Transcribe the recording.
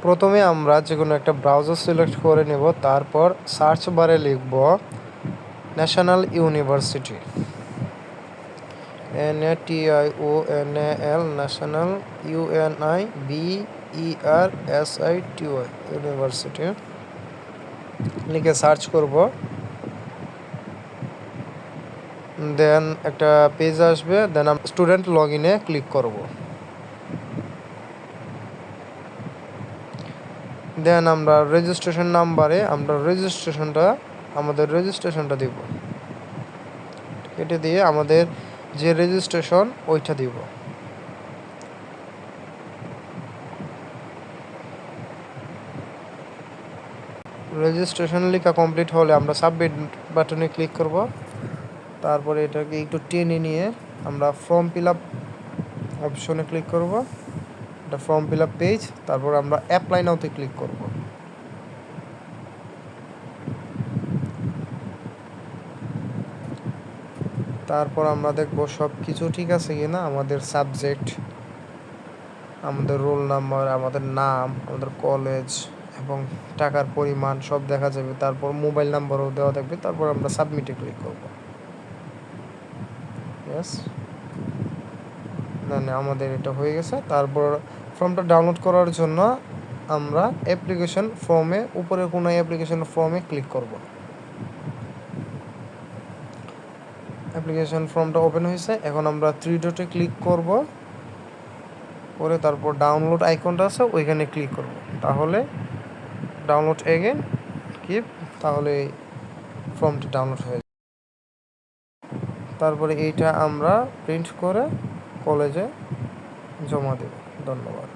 প্রথমে আমরা যে কোনো একটা ব্রাউজার সিলেক্ট করে নেব, তারপর সার্চ বারে লিখব national university, NATIONAL national UNIVERSITY university লিখে সার্চ করব। দেন একটা পেজ আসবে, দেন আমরা স্টুডেন্ট লগ ইনে ক্লিক করব। দেন আমরা রেজিস্ট্রেশন নাম্বারে আমাদের রেজিস্ট্রেশনটা দিব, এটা দিয়ে আমাদের যে রেজিস্ট্রেশন ওইটা দিব। রেজিস্ট্রেশন লেখা কমপ্লিট হলে আমরা সাবমিট বাটনে ক্লিক করব। তারপরে এটাকে একটু টেনে নিয়ে আমরা ফর্ম ফিল আপ অপশনে ক্লিক করব, এটা ফর্ম ফিল আপ পেজ। তারপর আমরা অ্যাপ্লাই নাওতে ক্লিক করব। তারপর আমরা দেখব সব কিছু ঠিক আছে কিনা, আমাদের সাবজেক্ট, আমাদের রোল নাম্বার, আমাদের নাম, আমাদের কলেজ এবং টাকার পরিমাণ সব দেখা যাবে। তারপর মোবাইল নাম্বারও দেওয়া থাকবে। তারপর আমরা সাবমিটে ক্লিক করব। ইয়েস, না আমাদের এটা হয়ে গেছে। তারপর ফর্মটা ডাউনলোড করার জন্য আমরা অ্যাপ্লিকেশন ফর্মে, উপরে কোনো অ্যাপ্লিকেশন ফর্মে ক্লিক করব। অ্যাপ্লিকেশন ফর্মটা ওপেন হয়েছে। এখন আমরা 3 ডটে ক্লিক করব, করে তারপর ডাউনলোড আইকনটা আছে ওইখানে ক্লিক করব। তাহলে ডাউনলোড এগেন কিপ, তাহলে ফর্মটি ডাউনলোড হয়ে যাবে। তারপরে এইটা আমরা প্রিন্ট করে কলেজে জমা দেব। ধন্যবাদ।